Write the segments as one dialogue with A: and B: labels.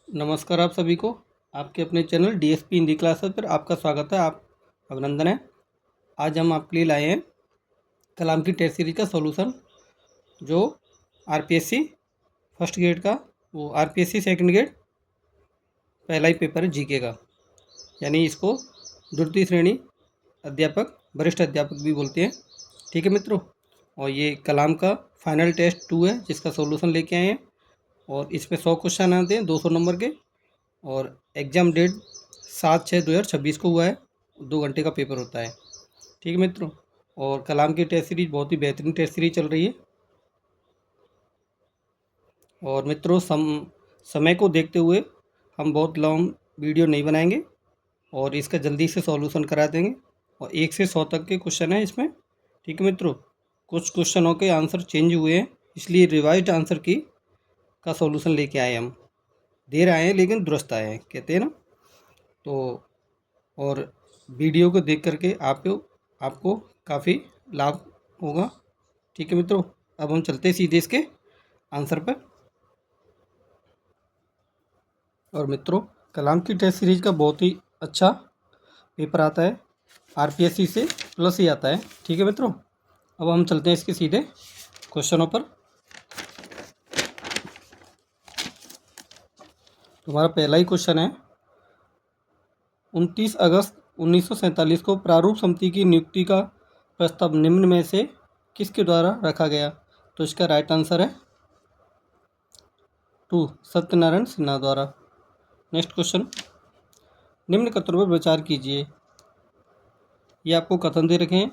A: नमस्कार आप सभी को। आपके अपने चैनल डीएसपी हिंदी क्लासेस पर आपका स्वागत है। आप अभिनंदन है। आज हम आपके लिए लाए हैं कलाम की टेस्ट सीरीज का सॉल्यूशन, जो आरपीएससी फर्स्ट ग्रेड का, वो आरपीएससी सेकंड ग्रेड पहला ही पेपर है जीके का, यानी इसको द्वितीय श्रेणी अध्यापक, वरिष्ठ अध्यापक भी बोलते हैं। ठीक है मित्रों, और ये कलाम का फाइनल टेस्ट 2 है जिसका सॉल्यूशन लेके आए हैं, और इसमें 100 क्वेश्चन आते हैं 200 नंबर के, और एग्ज़ाम डेट 7/6/2026 को हुआ है। 2 घंटे का पेपर होता है। ठीक है मित्रों, और कलाम की टेस्ट सीरीज बहुत ही बेहतरीन टेस्ट सीरीज चल रही है। और मित्रों, समय को देखते हुए हम बहुत लॉन्ग वीडियो नहीं बनाएंगे और इसका जल्दी से सॉल्यूशन करा देंगे। और 1 से 100 तक के क्वेश्चन हैं इसमें। ठीक है मित्रों, कुछ क्वेश्चनों के आंसर चेंज हुए हैं, इसलिए रिवाइज्ड आंसर की का सॉल्यूशन लेके आए हम। देर आए हैं लेकिन दुरुस्त आए हैं, कहते हैं ना। तो और वीडियो को देख करके आपको काफ़ी लाभ होगा। ठीक है मित्रों, अब हम चलते हैं सीधे इसके आंसर पर। और मित्रों, कलाम की टेस्ट सीरीज का बहुत ही अच्छा पेपर आता है, आरपीएससी से प्लस ही आता है। ठीक है मित्रों, अब हम चलते हैं इसके सीधे क्वेश्चनों पर। हमारा पहला ही क्वेश्चन है, 29 अगस्त 1947 को प्रारूप समिति की नियुक्ति का प्रस्ताव निम्न में से किसके द्वारा रखा गया? तो इसका राइट आंसर है 2, सत्यनारायण सिन्हा द्वारा। नेक्स्ट क्वेश्चन, निम्न कथनों पर विचार कीजिए। ये आपको कथन दे रखे हैं,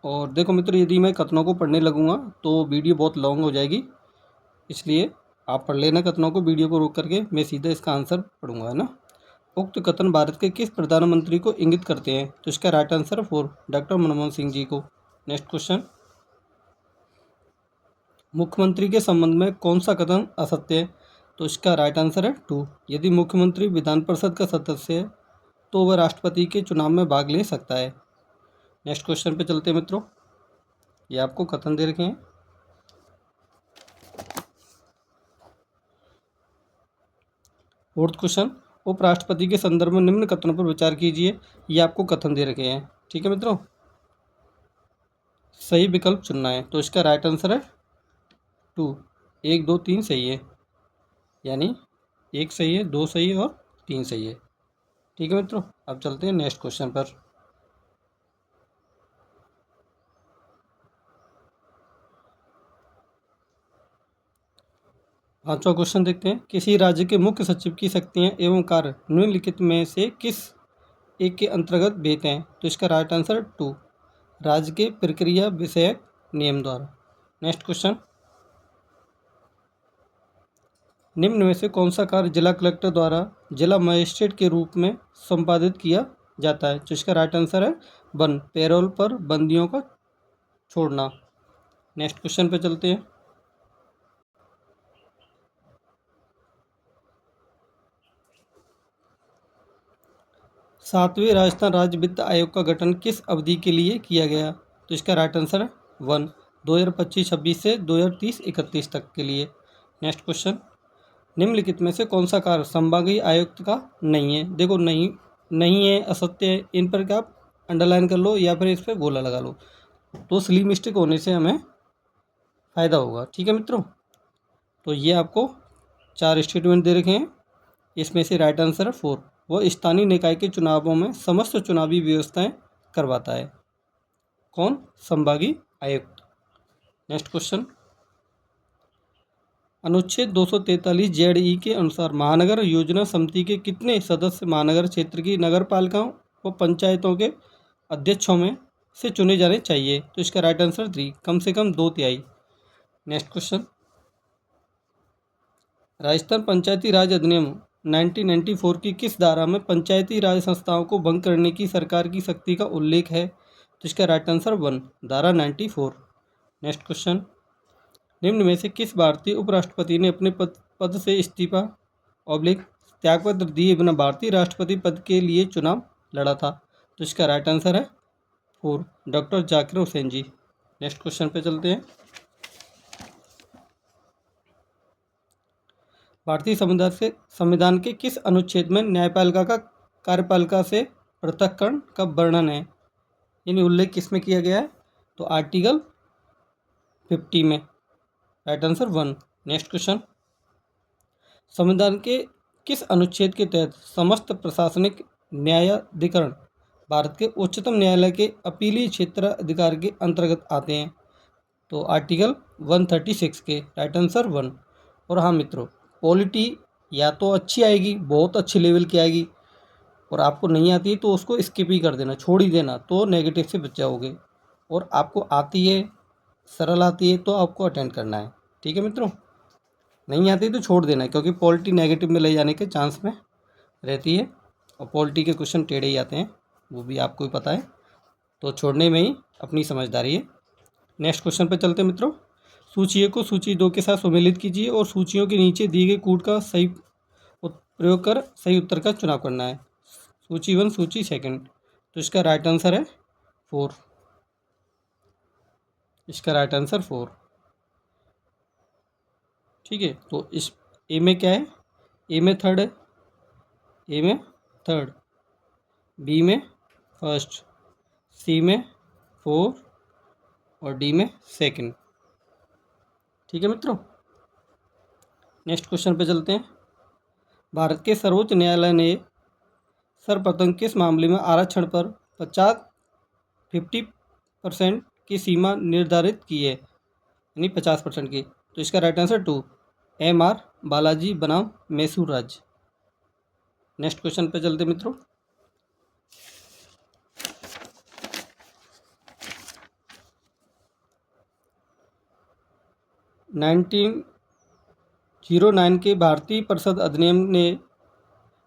A: और देखो मित्रों, यदि मैं कथनों को पढ़ने लगूंगा तो वीडियो बहुत लॉन्ग हो जाएगी, इसलिए आप पढ़ लेना कथनों को, वीडियो को रोक करके। मैं सीधा इसका आंसर पढ़ूंगा, है ना। उक्त कथन भारत के किस प्रधानमंत्री को इंगित करते हैं? तो इसका right answer 4, doctor Manmohan Singh ji को। नेक्स्ट क्वेश्चन, मुख्यमंत्री के संबंध में कौन सा कथन असत्य है? तो इसका राइट आंसर है 2, यदि मुख्यमंत्री विधान परिषद का सदस्य है तो वह राष्ट्रपति के चुनाव में भाग ले सकता है। नेक्स्ट क्वेश्चन पे चलते हैं मित्रों, ये आपको कथन दे रखे हैं। फोर्थ क्वेश्चन, उपराष्ट्रपति के संदर्भ में निम्न कथनों पर विचार कीजिए। ये आपको कथन दे रखे हैं। ठीक है मित्रों, सही विकल्प चुनना है। तो इसका राइट आंसर है 2, 1 2 3 सही है, यानी 1 सही है, 2 सही है और 3 सही है। ठीक है मित्रों, अब चलते हैं नेक्स्ट क्वेश्चन पर। पांचवा क्वेश्चन देखते हैं, किसी राज्य के मुख्य सचिव की शक्तियां एवं कार्य निम्नलिखित में से किस एक के अंतर्गत भेद हैं? तो इसका राइट आंसर 2, राज्य के प्रक्रिया विषयक नियम द्वारा। नेक्स्ट क्वेश्चन, निम्न में से कौन सा कार्य जिला कलेक्टर द्वारा जिला मजिस्ट्रेट के रूप में संपादित किया जाता है? तो इसका राइट आंसर है 1, पैरोल पर बंदियों को छोड़ना। नेक्स्ट क्वेश्चन पे चलते हैं, सातवें राजस्थान राज्य वित्त आयोग का गठन किस अवधि के लिए किया गया? तो इसका राइट आंसर है 1, 2025-26 से 2030-31 तक के लिए। नेक्स्ट क्वेश्चन, निम्नलिखित में से कौन सा कार्य संभागीय आयुक्त का नहीं है? देखो, नहीं नहीं है, असत्य है, इन पर क्या आप अंडरलाइन कर लो या फिर इस पर गोला लगा लो, तो स्ली मिस्टेक होने से हमें फ़ायदा होगा। ठीक है मित्रों, तो ये आपको 4 स्टेटमेंट दे रखे हैं, इसमें से राइट आंसर है 4, वह स्थानीय निकाय के चुनावों में समस्त चुनावी व्यवस्थाएं करवाता है। कौन? संभागीय आयुक्त। नेक्स्ट क्वेश्चन, अनुच्छेद 243 जेड.ई के अनुसार महानगर योजना समिति के कितने सदस्य महानगर क्षेत्र की नगर पालिकाओं व पंचायतों के अध्यक्षों में से चुने जाने चाहिए? तो इसका राइट आंसर 3, कम से कम 2/3। नेक्स्ट क्वेश्चन, राजस्थान पंचायती राज अधिनियम 1994 की किस धारा में पंचायती राज संस्थाओं को भंग करने की सरकार की शक्ति का उल्लेख है? तो इसका राइट आंसर 1, धारा 94। नेक्स्ट क्वेश्चन, निम्न में से किस भारतीय उपराष्ट्रपति ने अपने पद से इस्तीफा ऑब्लिक त्यागपत्र दिए बिना भारतीय राष्ट्रपति पद के लिए चुनाव लड़ा था? तो इसका राइट आंसर है 4, डॉक्टर जाकिर हुसैन जी। नेक्स्ट क्वेश्चन पे चलते हैं, भारतीय संविधान के किस अनुच्छेद में न्यायपालिका का कार्यपालिका से पृथक्करण का वर्णन है, यानी उल्लेख किस में किया गया है? तो आर्टिकल 50 में। Right answer 1। नेक्स्ट क्वेश्चन, संविधान के किस अनुच्छेद के तहत समस्त प्रशासनिक न्यायाधिकरण भारत के उच्चतम न्यायालय के अपीलीय क्षेत्र अधिकार के अंतर्गत आते हैं? तो आर्टिकल 136 के। Right answer 1। और हाँ मित्रों, पॉलिटी या तो अच्छी आएगी, बहुत अच्छे लेवल की आएगी, और आपको नहीं आती है तो उसको स्किप ही कर देना, छोड़ ही देना, तो नेगेटिव से बच जाओगे। और आपको आती है, सरल आती है, तो आपको अटेंड करना है। ठीक है मित्रों, नहीं आती तो छोड़ देना है, क्योंकि पॉलिटी नेगेटिव में ले जाने के चांस में रहती है, और पॉलिटी के क्वेश्चन टेढ़े ही आते हैं, वो भी आपको ही पता है, तो छोड़ने में ही अपनी समझदारी है। नेक्स्ट क्वेश्चन पे चलते हैं मित्रों। सूची को सूची 2 के साथ सम्मिलित कीजिए और सूचियों के नीचे दिए गए कूट का सही प्रयोग कर सही उत्तर का चुनाव करना है। सूची 1, सूची 2। तो इसका राइट आंसर है 4। इसका राइट आंसर 4। ठीक है, तो इस ए में क्या है? ए में थर्ड है, ए में थर्ड, बी में फर्स्ट, सी में 4 और डी में 2। ठीक है मित्रों, नेक्स्ट क्वेश्चन पे चलते हैं। भारत के सर्वोच्च न्यायालय ने सर्वप्रथम किस मामले में आरक्षण पर 50% की सीमा निर्धारित की है, यानी 50% की? तो इसका राइट आंसर 2, MR बालाजी बनाम मैसूर राज्य। नेक्स्ट क्वेश्चन पे चलते मित्रों। नाइनटीन 09 के भारतीय परिषद अधिनियम ने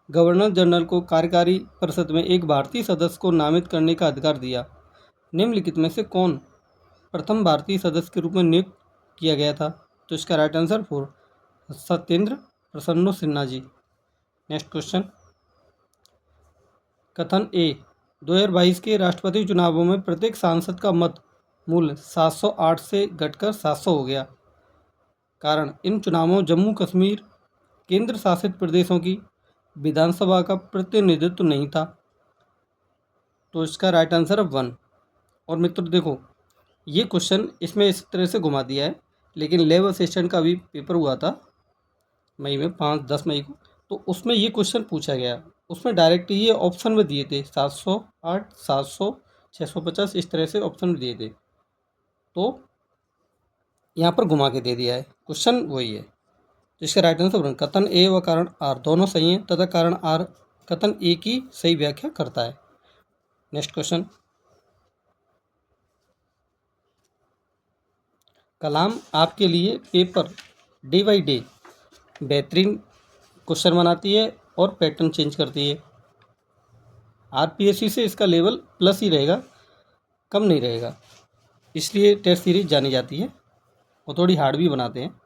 A: गवर्नर जनरल को कार्यकारी परिषद में एक भारतीय सदस्य को नामित करने का अधिकार दिया। निम्नलिखित में से कौन प्रथम भारतीय सदस्य के रूप में नियुक्त किया गया था? तो इसका right answer 4, Satyendra प्रसन्नो Sinha ji. Next question, कथन ए, 2022 के राष्ट्रपति चुनावों में प्रत्येक सांसद का मत मूल्य 708 से घटकर 700 हो गया। कारण, इन चुनावों में जम्मू कश्मीर केंद्र शासित प्रदेशों की विधानसभा का प्रतिनिधित्व नहीं था। तो इसका राइट आंसर है 1। और मित्र देखो, ये क्वेश्चन इसमें इस तरह से घुमा दिया है, लेकिन लेब असिस्टेंट का भी पेपर हुआ था मई में, 5-10 मई को, तो उसमें ये क्वेश्चन पूछा गया। उसमें डायरेक्ट ये ऑप्शन में दिए थे 708, 700, 650, इस तरह से ऑप्शन में दिए थे, तो यहाँ पर घुमा के दे दिया है। क्वेश्चन वही है, जिसका राइट आंसर कथन ए व कारण आर दोनों सही हैं, तथा कारण आर कथन ए की सही व्याख्या करता है। नेक्स्ट क्वेश्चन, कलाम आपके लिए पेपर डे बाई डे बेहतरीन क्वेश्चन बनाती है और पैटर्न चेंज करती है। आरपीएससी से इसका लेवल प्लस ही रहेगा, कम नहीं रहेगा, इसलिए टेस्ट सीरीज जानी जाती है, और थोड़ी हार्ड भी बनाते हैं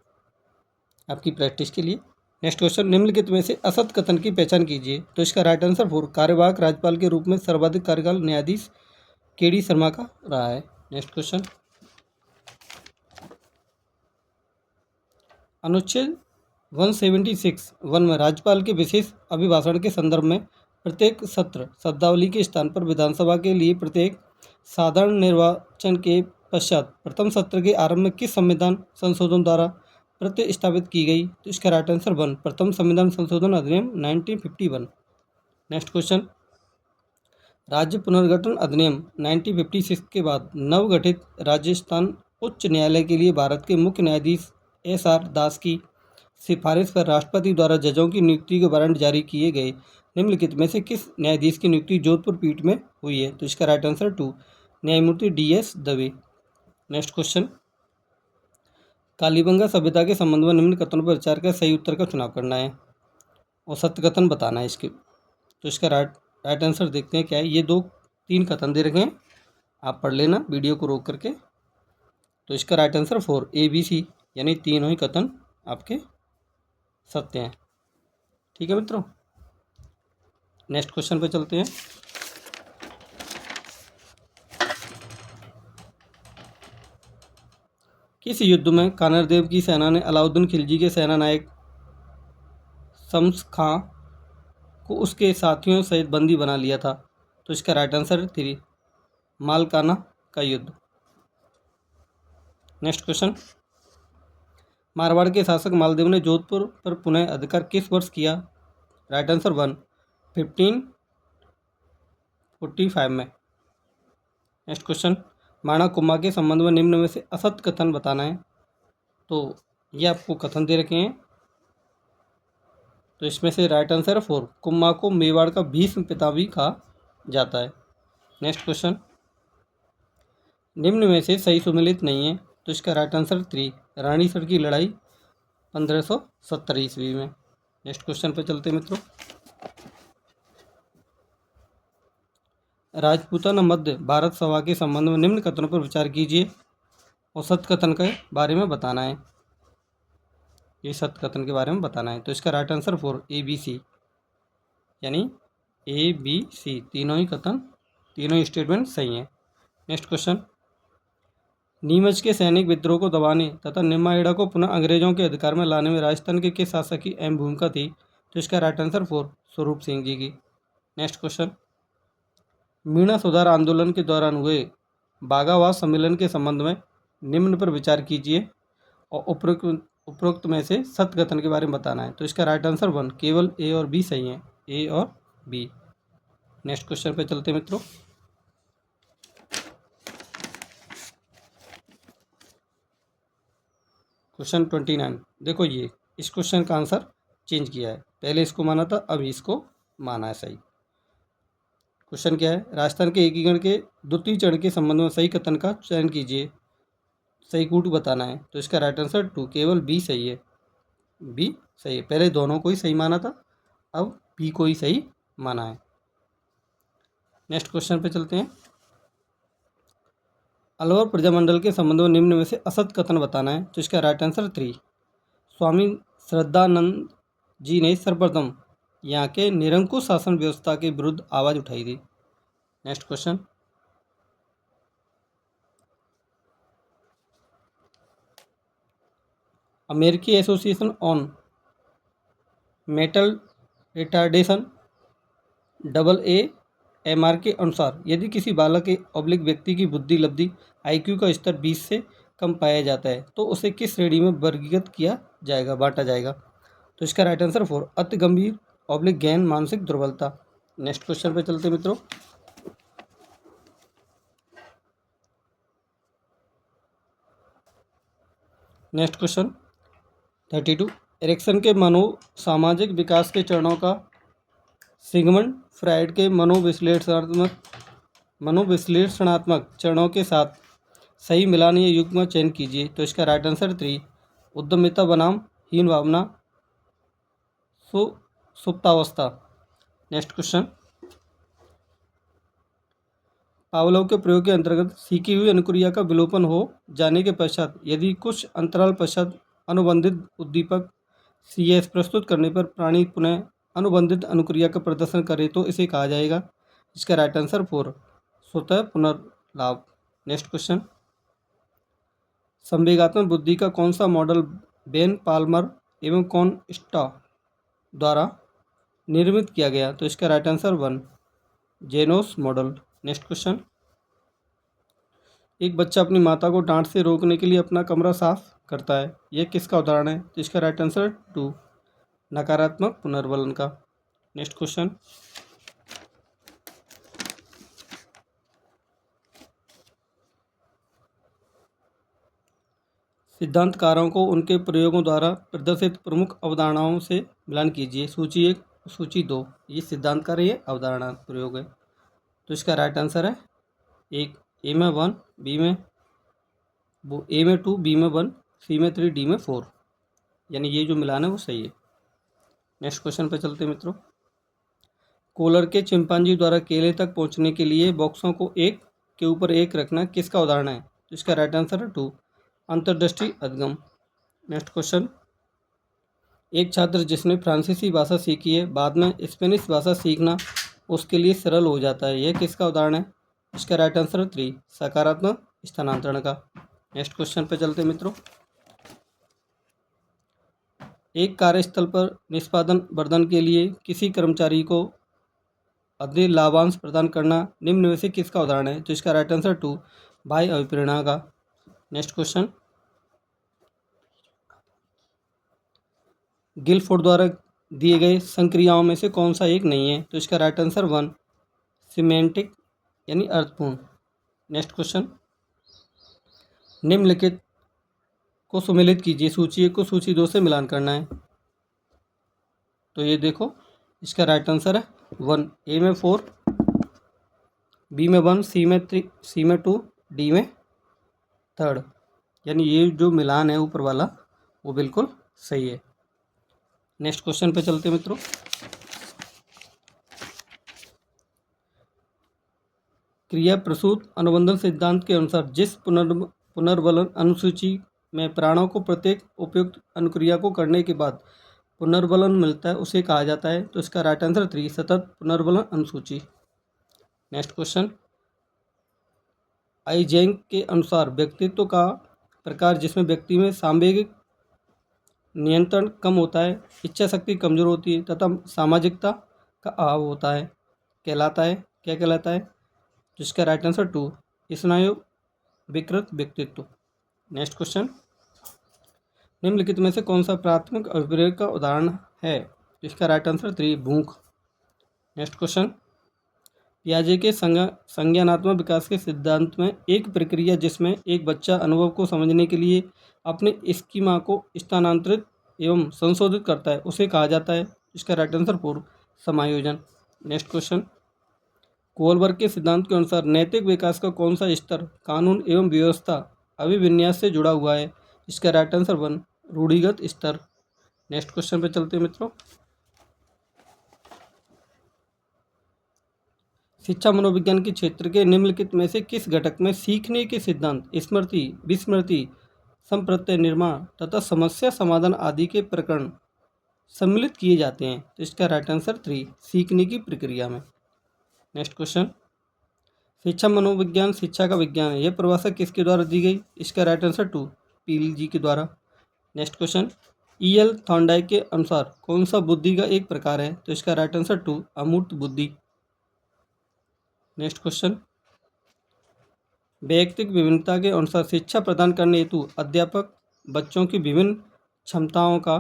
A: आपकी प्रैक्टिस के लिए। नेक्स्ट क्वेश्चन, निम्नलिखित में से असत कथन की पहचान कीजिए। तो इसका राइट आंसर 4, कार्यवाहक राज्यपाल के रूप में सर्वाधिक कार्यकाल न्यायाधीश केडी शर्मा का रहा है। नेक्स्ट क्वेश्चन, अनुच्छेद 176(1) में राज्यपाल के विशेष अभिभाषण के संदर्भ में प्रत्येक सत्र शब्दावली के स्थान पर विधानसभा के लिए प्रत्येक साधारण निर्वाचन के पश्चात प्रथम सत्र के आरंभ में किस संविधान संशोधन द्वारा प्रतिस्थापित की गई? तो इसका राइट आंसर 1, प्रथम संविधान संशोधन अधिनियम 1951। नेक्स्ट क्वेश्चन, राज्य पुनर्गठन अधिनियम 1956 के बाद नवगठित राजस्थान उच्च न्यायालय के लिए भारत के मुख्य न्यायाधीश SR दास की सिफारिश पर राष्ट्रपति द्वारा जजों की नियुक्ति के वारंट जारी किए गए। निम्नलिखित में से किस न्यायाधीश की नियुक्ति जोधपुर पीठ में हुई है? तो इसका राइट आंसर 2, न्यायमूर्ति DS Dave. Next question, Kalibanga सभ्यता के संबंध में निम्न कथनों पर विचार कर सही उत्तर का चुनाव करना है और सत्य कथन बताना है इसके। तो इसका राइट आंसर देखते हैं क्या है। ये 2-3 कथन दे रखे हैं, आप पढ़ लेना वीडियो को रोक करके। तो इसका राइट आंसर 4, ABC, यानी तीनों ही कथन आपके सत्य हैं। ठीक है मित्रों, नेक्स्ट क्वेश्चन पे चलते हैं। किस युद्ध में कानरदेव की सेना ने अलाउद्दीन खिलजी के सेना नायक शम्स खां को उसके साथियों सहित बंदी बना लिया था? तो इसका राइट आंसर है 3, मालकाना का युद्ध। नेक्स्ट क्वेश्चन, मारवाड़ के शासक मालदेव ने जोधपुर पर पुनः अधिकार किस वर्ष किया? राइट आंसर 1, 1545 में। नेक्स्ट क्वेश्चन, माणा कुम्भा के संबंध में निम्न में से असत्य कथन बताना है। तो ये आपको कथन दे रखे हैं, तो इसमें से राइट आंसर है 4, कुम्भा को मेवाड़ का भीष्म पिता भी कहा जाता है। नेक्स्ट क्वेश्चन, निम्न में से सही सुमेलित नहीं है। तो इसका राइट आंसर 3, रानीसर की लड़ाई 1570 ईस्वी में। नेक्स्ट क्वेश्चन पे चलते मित्रों, राजपूताना मध्य भारत सभा के संबंध में निम्न कथनों पर विचार कीजिए और सत्य कथन के बारे में बताना है। ये सत्य कथन के बारे में बताना है। तो इसका राइट आंसर 4, ABC, यानी ABC, तीनों ही कथन, तीनों ही स्टेटमेंट सही हैं। नेक्स्ट क्वेश्चन, नीमच के सैनिक विद्रोह को दबाने तथा निम्माहेड़ा को पुनः अंग्रेजों के अधिकार में लाने में राजस्थान के किस शासक की अहम भूमिका थी? तो इसका राइट आंसर 4, स्वरूप सिंह जी की। नेक्स्ट क्वेश्चन, मीणा सुधार आंदोलन के दौरान हुए बागावाद सम्मेलन के संबंध में निम्न पर विचार कीजिए और उपरोक्त में से सत्य कथन के बारे में बताना है। तो इसका राइट आंसर 1, केवल A और B सही है, A और B। नेक्स्ट क्वेश्चन पे चलते मित्रों, क्वेश्चन 29। देखो ये इस क्वेश्चन का आंसर चेंज किया है, पहले इसको माना था, अभी इसको माना है सही। क्वेश्चन क्या है, राजस्थान के एकीकरण के द्वितीय चरण के संबंध में सही कथन का चयन कीजिए, सही कूट बताना है। तो इसका राइट आंसर 2, केवल B सही है, B सही है। पहले दोनों को ही सही माना था, अब B को ही सही माना है। नेक्स्ट क्वेश्चन पे चलते हैं, अलवर प्रजामंडल के संबंध में निम्न में से असत्य कथन बताना है। तो इसका राइट आंसर 3, स्वामी श्रद्धानंद जी ने सर्वप्रथम यहाँ के निरंकुश शासन व्यवस्था के विरुद्ध आवाज उठाई थी। नेक्स्ट क्वेश्चन, अमेरिकी association on metal retardation AAMR के अनुसार यदि किसी बालक के ऑब्लिक व्यक्ति की बुद्धि लब्धि IQ का स्तर 20 से कम पाया जाता है तो उसे किस श्रेणी में वर्गीकृत किया जाएगा, बांटा जाएगा? तो इसका राइट आंसर 4, अति गंभीर ऑब्लिक गहन मानसिक दुर्बलता। नेक्स्ट क्वेश्चन पे चलते मित्रों, नेक्स्ट क्वेश्चन 32, एरिक्सन के मनोसामाजिक विकास के चरणों का सिगमंड फ्राइड के मनोविश्लेषणात्मक चरणों के साथ सही मिलान या युग्म चयन कीजिए। तो इसका राइट आंसर 3, उद्यमिता बनाम हीन भावना सुप्तावस्था। नेक्स्ट क्वेश्चन, पावलोव के प्रयोग के अंतर्गत सीखी हुई अनुक्रिया का विलोपन हो जाने के पश्चात यदि कुछ अंतराल पश्चात अनुबंधित उद्दीपक CS प्रस्तुत करने पर प्राणी पुनः अनुबंधित अनुक्रिया का प्रदर्शन करे तो इसे कहा जाएगा। इसका राइट आंसर 4, स्वतः पुनर्लाभ। नेक्स्ट क्वेश्चन, संवेगात्मक बुद्धि का कौन सा मॉडल बेन पाल्मर एवं कॉनस्टा द्वारा निर्मित किया गया? तो इसका right answer 1, जेनोस model. Next question, एक बच्चा अपनी माता को डांट से रोकने के लिए अपना कमरा साफ करता है, यह किसका उदाहरण है? तो इसका राइट आंसर 2, नकारात्मक पुनर्वलन का। नेक्स्ट क्वेश्चन, सिद्धांतकारों को उनके प्रयोगों द्वारा प्रदर्शित प्रमुख अवधारणाओं से मिलान कीजिए। सूची 1, सूची 2, ये सिद्धांतकार, ये अवधारणा प्रयोग है। तो इसका राइट आंसर है 1, A में 1, B में A में 2, B में 1, C में 3, D में 4, यानी ये जो मिलान है वो सही है। नेक्स्ट क्वेश्चन पे चलते मित्रों, कोलर के चिंपांजी द्वारा केले तक पहुंचने के लिए बॉक्सों को एक के ऊपर एक रखना किसका उदाहरण है? तो इसका राइट आंसर है 2, अंतर्दृष्टि अधगम। नेक्स्ट क्वेश्चन, एक छात्र जिसने फ्रांसीसी भाषा सीखी है बाद में स्पेनिश भाषा सीखना उसके लिए सरल हो जाता है, यह किसका उदाहरण है? इसका राइट आंसर है 3, सकारात्मक स्थानांतरण का। नेक्स्ट क्वेश्चन पे चलते मित्रों, एक कार्यस्थल पर निष्पादन वर्धन के लिए किसी कर्मचारी को अधिक लाभांश प्रदान करना निम्न में से किसका उदाहरण है? तो इसका राइट आंसर 2 भाई अभिप्रेरणा का। नेक्स्ट क्वेश्चन, गिलफोर्ड द्वारा दिए गए संक्रियाओं में से कौन सा एक नहीं है? तो इसका राइट आंसर 1 सिमेंटिक यानी अर्थपूर्ण। नेक्स्ट क्वेश्चन, निम्नलिखित को सुमेलित कीजिए, सूची 1 को सूची 2 से मिलान करना है। तो ये देखो, इसका राइट आंसर है 1, ए में 4, बी में 1, सी में 3, सी में 2, डी में 3, यानी ये जो मिलान है ऊपर वाला वो बिल्कुल सही है। नेक्स्ट क्वेश्चन पे चलते हैं मित्रों। क्रिया प्रसूत अनुबंधन सिद्धांत के अनुसार जिस पुनर्वलन अनुसूची में प्राणों को प्रत्येक उपयुक्त अनुक्रिया को करने के बाद पुनर्वलन मिलता है उसे कहा जाता है। तो इसका राइट आंसर 3 सतत पुनर्वलन अनुसूची। नेक्स्ट क्वेश्चन, आइजेंक के अनुसार व्यक्तित्व का प्रकार जिसमें व्यक्ति में सांवेगिक नियंत्रण कम होता है, इच्छा शक्ति कमजोर होती है तथा सामाजिकता का अभाव होता है कहलाता है, क्या कहलाता है? जिसका राइट आंसर 2 स्नायु विकृत व्यक्तित्व। नेक्स्ट क्वेश्चन, निम्नलिखित में से कौन सा प्राथमिक अभिप्रेरक का उदाहरण है? इसका राइट आंसर 3 भूख। नेक्स्ट क्वेश्चन, पियाजे के संज्ञानात्मक विकास के सिद्धांत में एक प्रक्रिया जिसमें एक बच्चा अनुभव को समझने के लिए अपने स्कीमा को स्थानांतरित एवं संशोधित करता है उसे कहा जाता है। इसका राइट आंसर 4 समायोजन। नेक्स्ट क्वेश्चन, कोलबर्ग के सिद्धांत के अनुसार नैतिक विकास का कौन सा स्तर कानून एवं व्यवस्था अभिविन्यास से जुड़ा हुआ है? इसका राइट आंसर 1 रूढ़िगत स्तर। नेक्स्ट क्वेश्चन पे चलते हैं मित्रों। शिक्षा मनोविज्ञान के क्षेत्र के निम्नलिखित में से किस घटक में सीखने के सिद्धांत, स्मृति, विस्मृति, संप्रत्यय निर्माण तथा समस्या समाधान आदि के प्रकरण सम्मिलित किए जाते हैं? तो इसका राइट आंसर 3 सीखने की प्रक्रिया में। नेक्स्ट क्वेश्चन, शिक्षा मनोविज्ञान शिक्षा का विज्ञान है, यह परिभाषा किसके द्वारा दी गई? इसका राइट आंसर 2 पील जी के द्वारा। Next question, E.L. थॉर्नडाइक के अनुसार कौन सा बुद्धि का एक प्रकार है? तो इसका राइट आंसर 2 अमूर्त बुद्धि। नेक्स्ट क्वेश्चन, वैयक्तिक विभिन्नता के अनुसार शिक्षा प्रदान करने हेतु अध्यापक बच्चों की विभिन्न क्षमताओं का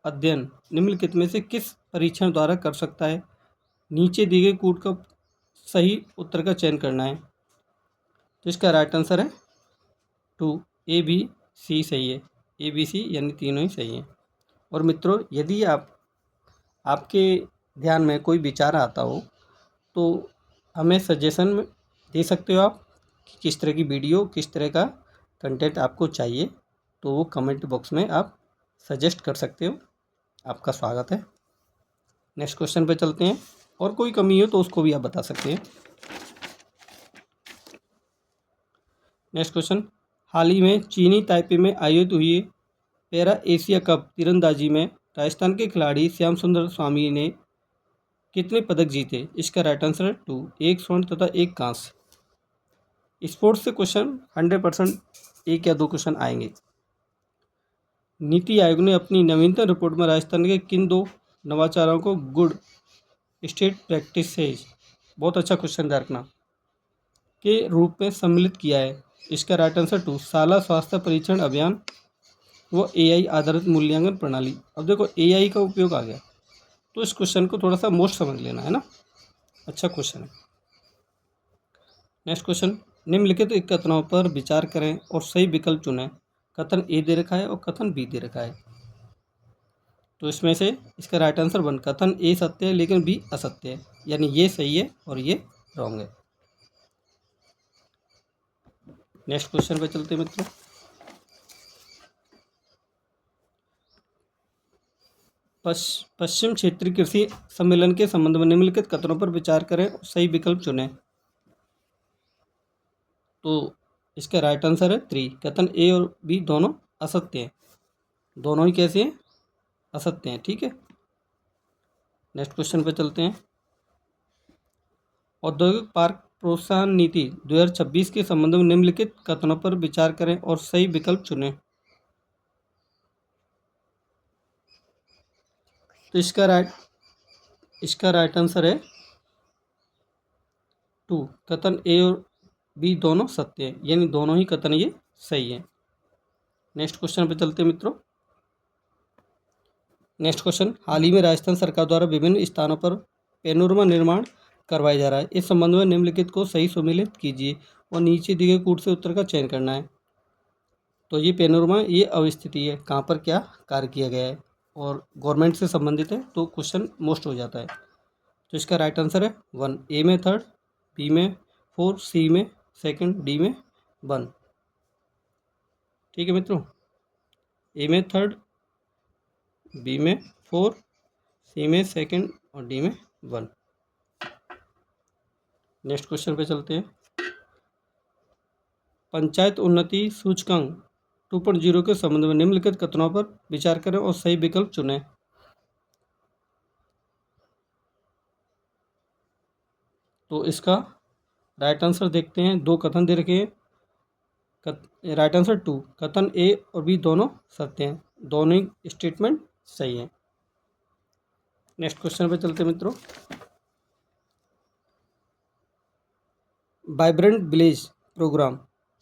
A: अध्ययन निम्नलिखित में से किस परीक्षण द्वारा कर सकता है? नीचे दिए गए कूट का सही उत्तर का चयन करना है। तो इसका राइट आंसर है 2 ए बी सी सही है, ए बी सी यानी तीनों ही सही हैं। और मित्रों, यदि आपके ध्यान में कोई विचार आता हो तो हमें सजेशन में दे सकते हो आप कि किस तरह की वीडियो, किस तरह का कंटेंट आपको चाहिए, तो वो कमेंट बॉक्स में आप सजेस्ट कर सकते हो। आपका स्वागत है। नेक्स्ट क्वेश्चन पे चलते हैं, और कोई कमी हो तो उसको भी आप बता सकते हैं। नेक्स्ट क्वेश्चन, हाल ही में चीनी ताइपे में आयोजित हुई पैरा एशिया कप तीरंदाजी में राजस्थान के खिलाड़ी श्याम सुंदर स्वामी ने कितने पदक जीते? इसका राइट आंसर है 2 1 स्वर्ण तथा 1 कांस्य। स्पोर्ट्स से क्वेश्चन 100% 1 या 2 क्वेश्चन आएंगे। नीति आयोग ने अपनी नवीनतम रिपोर्ट में राजस्थान के किन 2 नवाचारों को गुड स्टेट प्रैक्टिसेज, बहुत अच्छा क्वेश्चन रखना, के रूप में सम्मिलित किया है? इसका राइट आंसर 2 शाला स्वास्थ्य परीक्षण अभियान व AI आधारित मूल्यांकन प्रणाली। अब देखो AI का उपयोग आ गया, तो इस क्वेश्चन को थोड़ा सा मोस्ट समझ लेना है ना, अच्छा क्वेश्चन है। नेक्स्ट क्वेश्चन, निम्नलिखित कथनों पर विचार करें और सही विकल्प चुनें। कथन ए दे रखा है और कथन बी दे रखा है, तो इसमें से इसका राइट आंसर 1 कथन ए सत्य है लेकिन बी असत्य है, यानी ये सही है और ये रॉन्ग है। नेक्स्ट क्वेश्चन पे चलते हैं मित्रों। पश्चिम क्षेत्रीय कृषि सम्मेलन के संबंध में निम्नलिखित कथनों पर विचार करें और सही विकल्प चुनें। तो इसका राइट आंसर है 3 कथन ए और बी दोनों असत्य हैं, दोनों ही कैसे हैं? असत्य हैं, ठीक है। नेक्स्ट क्वेश्चन पे चलते हैं। औद्योगिक पार्क प्रोत्साहन नीति 2026 के संबंध में निम्नलिखित कथनों पर विचार करें और सही विकल्प चुनें। तो इसका राइट आंसर है 2। कथन ए और बी दोनों सत्य हैं, यानी दोनों ही कथन ये सही है। नेक्स्ट क्वेश्चन पे चलते हैं मित्रों। नेक्स्ट क्वेश्चन, हाल ही में राजस्थान सरकार द्वारा विभिन्न स्थानों पर पेनोरमा निर्माण करवाया जा रहा है। इस संबंध में निम्नलिखित को सही सुमेलित कीजिए और नीचे दिए गए कूट से उत्तर का चयन करना है। तो ये पेनोरमा ये अवस्थिति है, कहाँ पर क्या कार्य किया गया है और गवर्नमेंट से संबंधित है, तो क्वेश्चन मोस्ट हो जाता है। तो इसका राइट आंसर है 1, ए में 3rd, बी में 4, सी में 2nd, डी में 1। ठीक है मित्रों, ए में 3rd, बी में 4, सी में 2nd और डी में 1। नेक्स्ट क्वेश्चन पे चलते हैं। पंचायत उन्नति सूचकांक 2.0 के संबंध में निम्नलिखित कथनों पर विचार करें और सही विकल्प चुनें। तो इसका राइट आंसर देखते हैं। 2 कथन दे रखे हैं। राइट आंसर 2, कथन ए और बी दोनों सत्य हैं, दोनों ही स्टेटमेंट सही हैं। नेक्स्ट क्वेश्चन पे चलते हैं मित्रों। वाइब्रेंट विलेज प्रोग्राम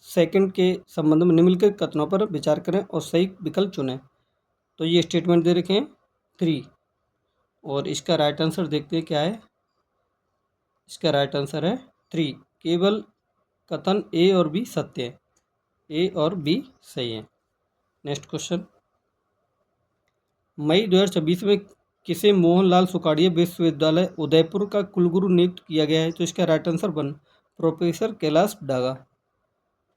A: 2nd के संबंध में निम्नलिखित कथनों पर विचार करें और सही विकल्प चुनें। तो ये स्टेटमेंट दे रखे हैं 3 और इसका राइट आंसर देखते हैं क्या है। इसका राइट आंसर है 3, केवल कथन ए और बी सत्य है, ए और बी सही है। नेक्स्ट क्वेश्चन, मई 2026 में किसे मोहनलाल सुखाड़िया विश्वविद्यालय उदयपुर का कुलगुरु नियुक्त किया गया है। तो इसका right answer 1, professor Kailash Daga.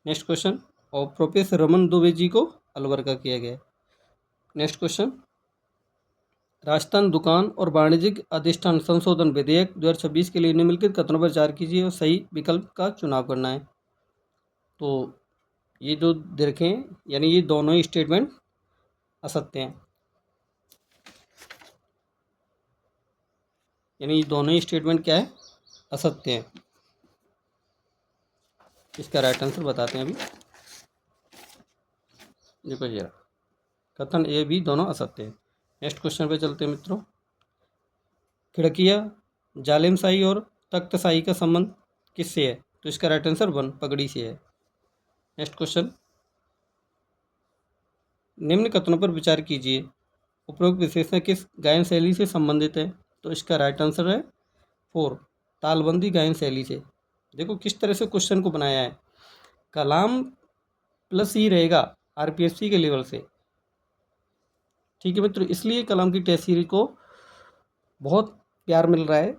A: Next question, और प्रोफेसर रमन दुबे जी को अलवर का किया गया है। नेक्स्ट क्वेश्चन, राजस्थान दुकान और वाणिज्यिक अधिष्ठान संशोधन विधेयक 2026 के लिए निम्नलिखित कथनों पर विचार कीजिए और सही विकल्प का चुनाव करना है। तो ये जो देखें, यानी ये दोनों ही स्टेटमेंट असत्य हैं, यानी ये दोनों ही स्टेटमेंट क्या है, असत्य हैं। इसका राइट आंसर बताते हैं अभी। देखो जरा, कथन ए बी दोनों असत्य हैं। नेक्स्ट क्वेश्चन पे चलते हैं मित्रों। खिड़कियाँ, जालिमशाही और तख्तशाही का संबंध किससे है। तो इसका राइट आंसर 1, पगड़ी से है। नेक्स्ट क्वेश्चन, निम्न कथनों पर विचार कीजिए, उपरोक्त विशेषण किस गायन शैली से संबंधित है। तो इसका राइट आंसर है 4, तालबंदी गायन शैली से। देखो किस तरह से क्वेश्चन को बनाया है, कलाम प्लस ही रहेगा आरपीएससी के लेवल से। ठीक है मित्रों, इसलिए कलाम की टेस्ट सीरीज को बहुत प्यार मिल रहा है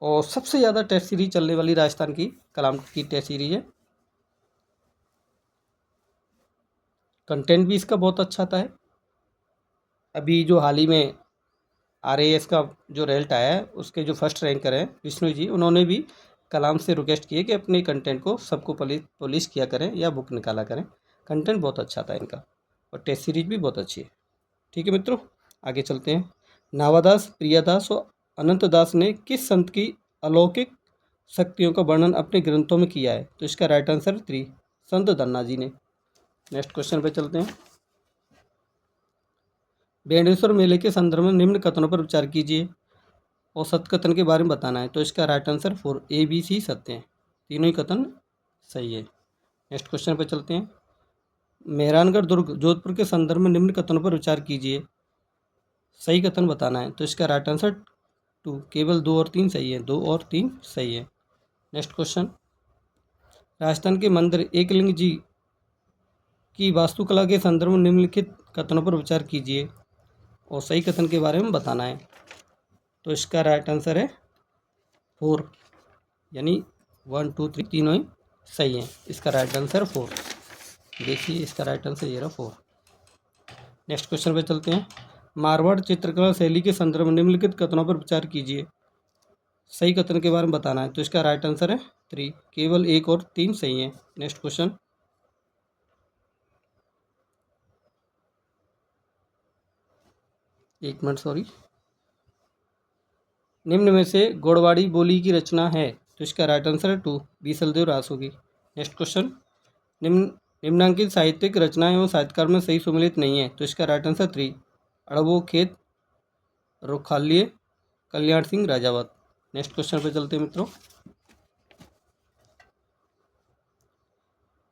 A: और सबसे ज़्यादा टेस्ट सीरीज चलने वाली राजस्थान की कलाम की टेस्ट सीरीज है। कंटेंट भी इसका बहुत अच्छा आता है। अभी जो हाल ही में RAS का जो रिजल्ट आया है, उसके जो फर्स्ट रैंकर हैं विष्णु जी, उन्होंने भी कलाम से रिक्वेस्ट की है कि अपने कंटेंट को सबको पब्लिश किया करें या बुक निकाला करें। कंटेंट बहुत अच्छा था इनका और टेस्ट सीरीज भी बहुत अच्छी है। ठीक है मित्रों, आगे चलते हैं। नावादास, प्रियादास और अनंतदास ने किस संत की अलौकिक शक्तियों का वर्णन अपने ग्रंथों में किया है। तो इसका राइट आंसर 3, संत धन्ना जी ने। नेक्स्ट क्वेश्चन पे चलते हैं। बेंडेश्वर मेले के संदर्भ में निम्न कथनों पर विचार कीजिए और सत्य कथन के बारे में बताना है। तो इसका right answer 4, A B C सत्य हैं, तीनों ही कथन सही है। नेक्स्ट क्वेश्चन पर चलते हैं। मेहरानगढ़ दुर्ग जोधपुर के संदर्भ में निम्न कथनों पर विचार कीजिए, सही कथन बताना है। तो इसका राइट आंसर 2, केवल 2 और 3 सही है, 2 और 3 सही है। नेक्स्ट क्वेश्चन, राजस्थान के मंदिर एकलिंग जी की वास्तुकला के संदर्भ में निम्नलिखित कथनों पर विचार कीजिए और सही कथन के बारे में बताना है। तो इसका राइट आंसर है 4, यानी 1 2 3 तीनों ही सही हैं। इसका राइट आंसर 4, देखिए इसका राइट आंसर ये रहा 4। नेक्स्ट क्वेश्चन पे चलते हैं। मारवाड़ चित्रकला शैली के संदर्भ में निम्नलिखित कथनों पर विचार कीजिए, सही कथन के बारे में बताना है। तो इसका राइट आंसर है 3, केवल 1 और 3 सही हैं। नेक्स्ट क्वेश्चन, एक मिनट सॉरी, निम्न में से गोड़वाड़ी बोली की रचना है। तो इसका राइट आंसर है 2, बीसलदेव रासो की। नेक्स्ट क्वेश्चन, निम्नांकित साहित्यिक रचनाएं एवं साहित्यकार में सही सुमेलित नहीं है। तो इसका राइट आंसर 3, अड़बो खेत रुखालिये, कल्याण सिंह राजावत। नेक्स्ट क्वेश्चन पे चलते हैं मित्रों।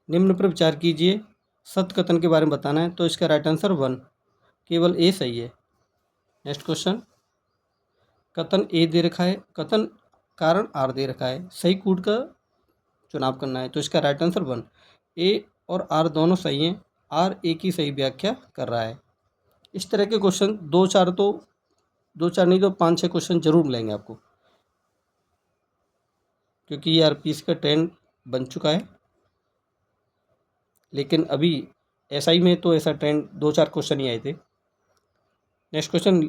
A: निम्न पर विचार कीजिए, सत्य कथन के बारे में बताना है, तो इसका राइट आंसर 1, केवल ए सही है। नेक्स्ट क्वेश्चन, कथन ए दे रखा है, कथन कारण आर दे रखा है, सही कूट का चुनाव करना है, तो इसका राइट आंसर 1, ए और आर दोनों सही हैं, आर ए की सही व्याख्या कर रहा है। इस तरह के क्वेश्चन दो चार नहीं तो 5-6 क्वेश्चन जरूर मिलेंगे आपको, क्योंकि ये आरपीएससी का ट्रेंड बन चुका है। लेकिन अभी एसआई में तो ऐसा ट्रेंड 2-4 क्वेश्चन ही आए थे। नेक्स्ट क्वेश्चन,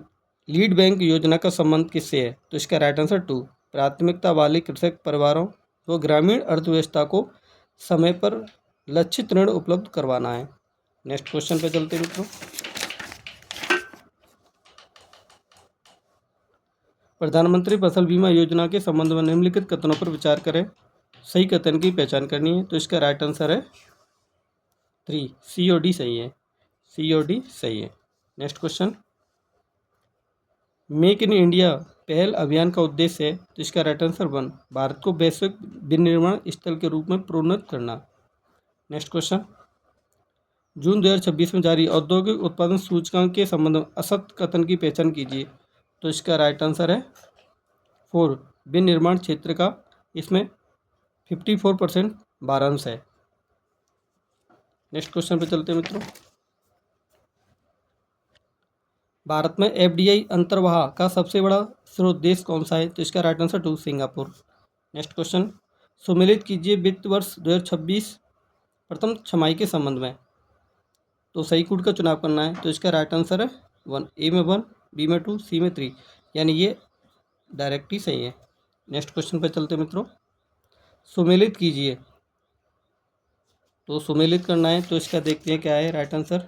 A: लीड बैंक योजना का संबंध किससे है, तो इसका राइट आंसर 2, प्राथमिकता वाले कृषक परिवारों व ग्रामीण अर्थव्यवस्था को समय पर लक्षित ऋण उपलब्ध करवाना है। नेक्स्ट क्वेश्चन पे चलते हैं मित्रों। प्रधानमंत्री फसल बीमा योजना के संबंध में निम्नलिखित कथनों पर विचार करें, सही कथन की पहचान करनी है, तो इसका राइट आंसर है 3, सी और डी सही है, सी और डी सही है। Next question, make in India पहल अभियान का उद्देश्य है, तो इसका राइट आंसर 1, भारत को वैश्विक विनिर्माण स्थल के रूप में प्रोन्नत करना। नेक्स्ट क्वेश्चन, जून 2026 में जारी औद्योगिक उत्पादन सूचकांक के संबंध में असत्य कथन की पहचान कीजिए, तो इसका राइट आंसर है 4, विनिर्माण क्षेत्र का इसमें 54% भारांश है। नेक्स्ट क्वेश्चन पे चलते हैं मित्रों। भारत में एफडीआई अंतर्वाह का सबसे बड़ा स्रोत देश कौन सा है, तो इसका right answer 2, Singapore. Next question, सुमेलित कीजिए वित्त वर्ष 2026 प्रथम छमाही के संबंध में, तो सही कूट का चुनाव करना है, तो इसका राइट आंसर है 1, ए में 1, बी में 2, सी में 3, यानी ये डायरेक्ट ही सही है। नेक्स्ट क्वेश्चन पे चलते हैं मित्रों। सुमेलित कीजिए, तो सुमेलित करना है, तो इसका देखते हैं क्या है राइट आंसर,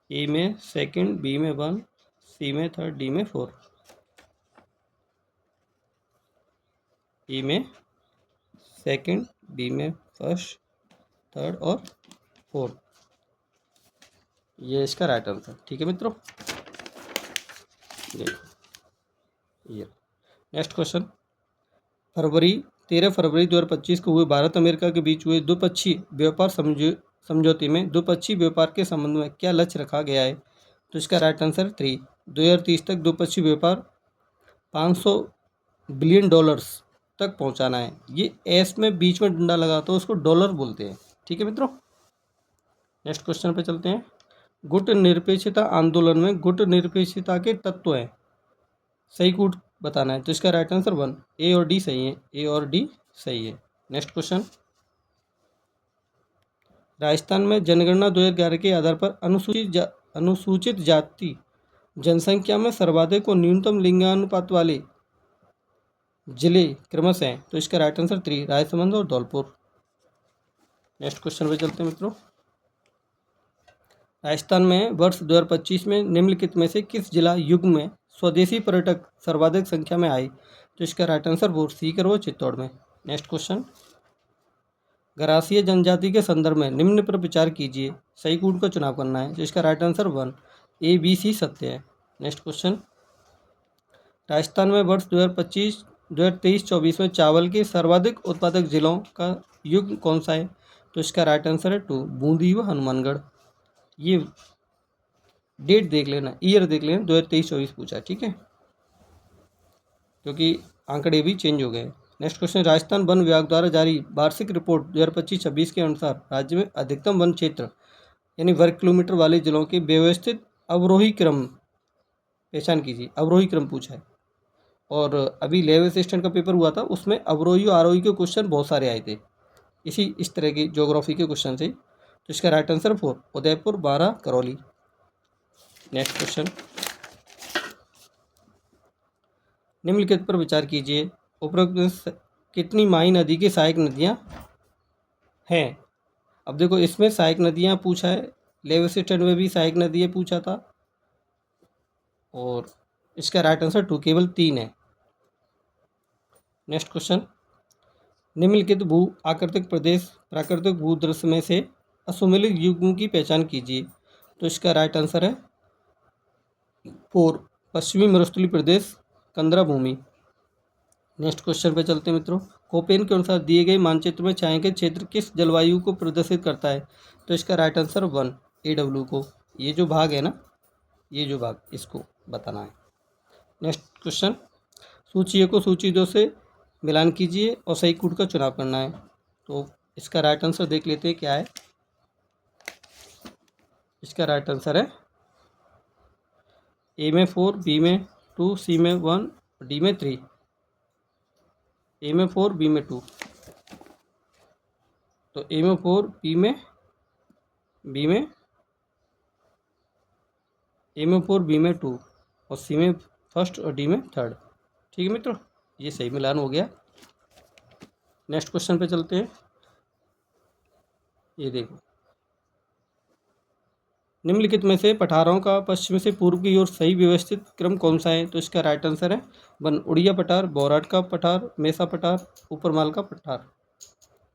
A: ए में 2, बी में 1, सी में 3, डी में 4। ए में 2, बी में 1, 3 और 4, ये इसका राइट आंसर। ठीक है मित्रों, देखो ये। नेक्स्ट क्वेश्चन, 13 फरवरी 2025 को हुए भारत अमेरिका के बीच हुए द्विपक्षीय व्यापार समझौते में द्विपक्षीय व्यापार के संबंध में क्या लक्ष्य रखा गया है, तो इसका राइट आंसर 3, 2030 तक द्विपक्षीय व्यापार $500 बिलियन तक पहुंचाना है। ये एस में बीच में डंडा लगा तो उसको डॉलर बोलते हैं। ठीक है मित्रों, नेक्स्ट क्वेश्चन पे चलते हैं। गुट निरपेक्षता आंदोलन में गुट निरपेक्षता के तत्व हैं, सही कूट बताना है, तो इसका राइट आंसर 1, ए और डी सही है, ए और डी सही है। नेक्स्ट क्वेश्चन, राजस्थान में जनगणना 2011 के आधार पर अनुसूचित जाति जनसंख्या में सर्वाधिक और न्यूनतम लिंगानुपात वाले जिले क्रमशः हैं, तो इसका राइट आंसर 3, राजसमंद और धौलपुर। नेक्स्ट क्वेश्चन पे चलते हैं मित्रों। राजस्थान में वर्ष 2025 में निम्नलिखित में से किस जिला युग में स्वदेशी पर्यटक सर्वाधिक संख्या में आए, तो इसका राइट आंसर 4, सीकर व चित्तौड़ में। नेक्स्ट क्वेश्चन, गरासिया जनजाति के संदर्भ में निम्न पर विचार कीजिए, सही कूट का चुनाव करना है, तो इसका right answer 1, A B C सत्य है। नेक्स्ट क्वेश्चन, राजस्थान में वर्ष 2023-24 में चावल के सर्वाधिक उत्पादक जिलों का युग कौन सा है, तो इसका राइट आंसर है 2, बूंदी व हनुमानगढ़। ये डेट देख लेना, ईयर देख लेना, 2023-24 पूछा है, ठीक है, क्योंकि आंकड़े भी चेंज हो गए। नेक्स्ट क्वेश्चन, राजस्थान वन विभाग द्वारा जारी वार्षिक रिपोर्ट 2025-26 के अनुसार राज्य में अधिकतम वन क्षेत्र यानी वर्ग किलोमीटर वाले जिलों के व्यवस्थित अवरोही क्रम पहचान कीजिए। अवरोही क्रम पूछा है, और अभी लेवल असिस्टेंट का पेपर हुआ था, उसमें अवरोही और आरोही के क्वेश्चन बहुत सारे आए थे, इस तरह के ज्योग्राफी के क्वेश्चन से। तो इसका राइट आंसर 4, उदयपुर, बारा, करौली। नेक्स्ट क्वेश्चन, निम्नलिखित पर विचार कीजिए, उपरोक्त में कितनी माही नदी की सहायक नदियां हैं। अब देखो, इसमें सहायक नदियां पूछा है, लेवल असिस्टेंट में भी सहायक नदियां पूछा था, और इसका राइट आंसर 2, केवल 3 है। नेक्स्ट क्वेश्चन, निम्नलिखित भू आकृतिक प्रदेश प्राकृतिक भूदृश्य में से असुमेलित युग्मों की पहचान कीजिए, तो इसका राइट आंसर है 4, पश्चिमी मरुस्थलीय प्रदेश कंदरा भूमि। नेक्स्ट क्वेश्चन पे चलते हैं मित्रों। कोपेन के अनुसार दिए गए मानचित्र में छायांकित क्षेत्र किस जलवायु को प्रदर्शित करता है? तो इसका राइट आंसर 1 AW को, ये जो भाग है ना, ये जो भाग, इसको बताना है। नेक्स्ट क्वेश्चन, सूची 1 को सूची 2 से मिलान कीजिए और सही कूट का चुनाव करना है। तो इसका राइट आंसर देख लेते हैं क्या है। इसका राइट आंसर है ए में 4, बी में 2, सी में 1, डी में 3। ए में 4, बी में 2, तो ए में 4, बी में ए में 4, बी में 2 और सी में फर्स्ट और डी में थर्ड। ठीक है मित्रों, ये सही मिलान हो गया। नेक्स्ट क्वेश्चन पे चलते हैं। ये देखो, निम्नलिखित में से पठारों का पश्चिम से पूर्व की ओर सही व्यवस्थित क्रम कौन सा है? तो इसका राइट आंसर है 1 उड़िया पठार, बोराट का पठार, मेसा पठार, ऊपरमाल का पठार।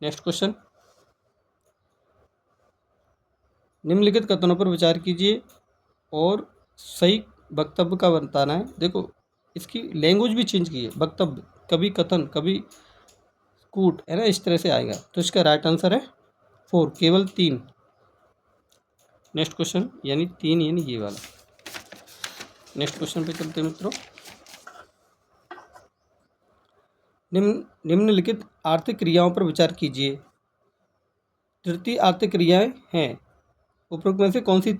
A: नेक्स्ट क्वेश्चन, निम्नलिखित कथनों पर विचार कीजिए और सही वक्तव्य का बताना है। देखो, इसकी लैंग्वेज भी चेंज की है, वक्तव्य, कभी कथन, कभी कूट, है ना, इस तरह से आएगा। तो इसका राइट आंसर है 4, केवल 3। नेक्स्ट क्वेश्चन, यानी 3 यानी ये वाला। नेक्स्ट क्वेश्चन पे चलते हैं मित्रों। निम्नलिखित आर्थिक क्रियाओं पर विचार कीजिए। तृतीय आर्थिक क्रियाएं हैं, उपरोक्त में से कौन सी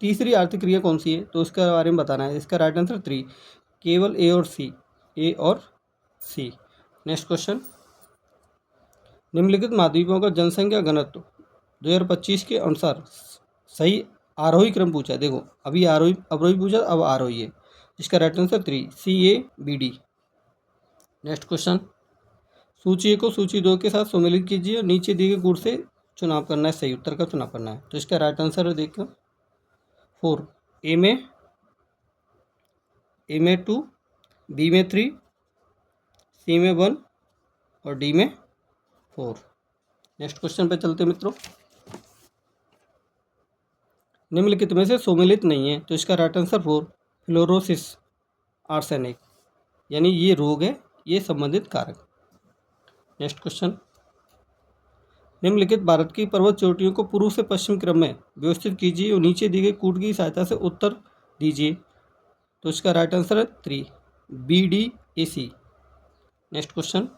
A: तीसरी आर्थिक क्रिया कौन सी है? तो उसके बारे में बताना है। इसका राइट आंसर 3, केवल ए और सी। नेक्स्ट क्वेश्चन, निम्नलिखित महाद्वीपों का जनसंख्या घनत्व 2025 के अनुसार सही आरोही क्रम पूछा है। देखो, अभी अवरोही पूछा, अब आरोही है। इसका right answer 3, CABD। Next question, सूची 1 को सूची 2 के साथ सम्मिलित कीजिए और नीचे दिए गए गुण से चुनाव करना है, सही उत्तर का चुनाव करना है। तो इसका राइट आंसर है, देखो, 4, ए में 2, बी में 3, सी में 1 और डी में 4। नेक्स्ट क्वेश्चन पे चलते मित्रों। निम्नलिखित में से सम्मिलित नहीं है, तो इसका राइट आंसर 4, फ्लोरोसिस आर्सेनिक, यानी ये रोग है, ये संबंधित कारक। नेक्स्ट क्वेश्चन, निम्नलिखित भारत की पर्वत चोटियों को पूर्व से पश्चिम क्रम में व्यवस्थित कीजिए और नीचे दिए गए कूट की सहायता से उत्तर दीजिए। तो इसका राइट आंसर है 3, BDAC। नेक्स्ट क्वेश्चन,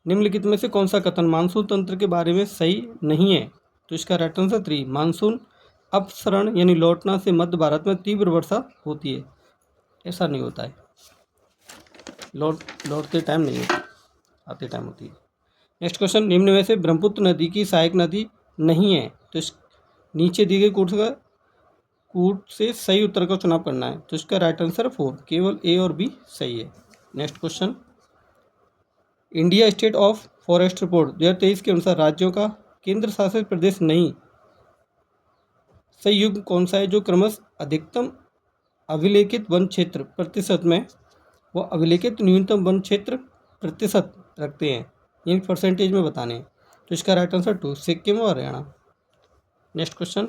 A: निम्नलिखित में से कौन सा कथन मानसून तंत्र के बारे में सही नहीं है? तो इसका राइट आंसर 3, मानसून अपसरण यानी लौटना से मध्य भारत में तीव्र वर्षा होती है। ऐसा नहीं होता है, लौटते टाइम नहीं होती, आते टाइम होती है। नेक्स्ट क्वेश्चन, निम्न में से ब्रह्मपुत्र नदी की सहायक नदी नहीं है, तो इस नीचे दिए गए कूट से सही उत्तर का चुनाव करना है। तो इसका राइट आंसर 4, केवल ए और बी सही है। Next question, India state of forest report 2023 के अनुसार राज्यों का केंद्र शासित प्रदेश नहीं सही युग कौन सा है, जो क्रमशः अधिकतम अभिलेखित वन क्षेत्र प्रतिशत में वो अभिलेखित न्यूनतम वन क्षेत्र प्रतिशत रखते हैं, इन परसेंटेज में बताने हैं। तो इसका राइट आंसर 2, सिक्किम और हरियाणा। नेक्स्ट क्वेश्चन,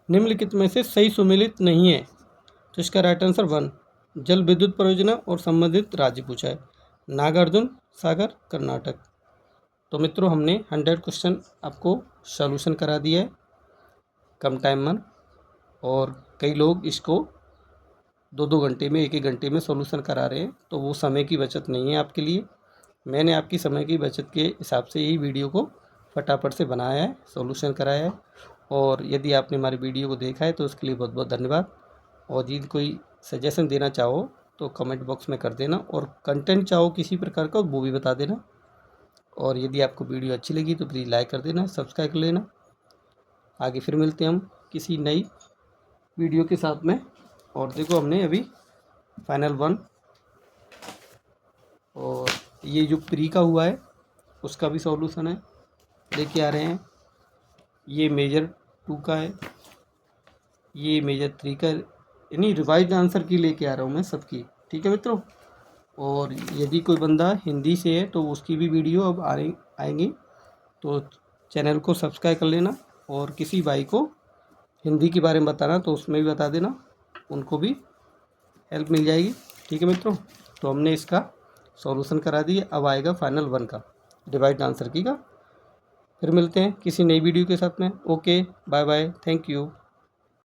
A: निम्नलिखित में से सही सुमेलित नहीं है, तो इसका राइट आंसर 1, जल विद्युत परियोजना और संबंधित राज्य पूछा है, नागार्जुन सागर कर्नाटक। तो मित्रों, हमने 100 क्वेश्चन आपको सॉल्यूशन करा दिया है कम टाइम में, और कई लोग इसको 2-2 घंटे में, 1-1 घंटे में सॉल्यूशन करा रहे हैं, तो वो समय की बचत नहीं है आपके लिए। मैंने आपकी समय की बचत के हिसाब से ही वीडियो को फटाफट से बनाया है, सॉल्यूशन कराया है। और यदि आपने हमारी वीडियो को देखा है तो उसके लिए बहुत बहुत धन्यवाद। और यदि कोई सजेशन देना चाहो तो कमेंट बॉक्स में कर देना, और कंटेंट चाहो किसी प्रकार का वो भी बता देना। और यदि आपको वीडियो अच्छी लगी तो प्लीज़ लाइक कर देना, सब्सक्राइब कर लेना। आगे फिर मिलते हैं हम किसी नई वीडियो के साथ में। और देखो, हमने अभी फाइनल 1 और ये जो प्री का हुआ है उसका भी सॉल्यूशन है लेके आ रहे हैं। ये मेजर 2 का है, ये मेजर 3 का, यानी रिवाइज आंसर की लेके आ रहा हूँ मैं सबकी। ठीक है मित्रों, और यदि कोई बंदा हिंदी से है तो उसकी भी वीडियो अब आएंगी, तो चैनल को सब्सक्राइब कर लेना और किसी भाई को हिंदी के बारे में बताना तो उसमें भी बता देना, उनको भी हेल्प मिल जाएगी। ठीक है मित्रों, तो हमने इसका सॉल्यूशन करा दिया। अब आएगा फाइनल 1 का डिवाइड आंसर की का। फिर मिलते हैं किसी नई वीडियो के साथ में। Okay, bye bye, thank you.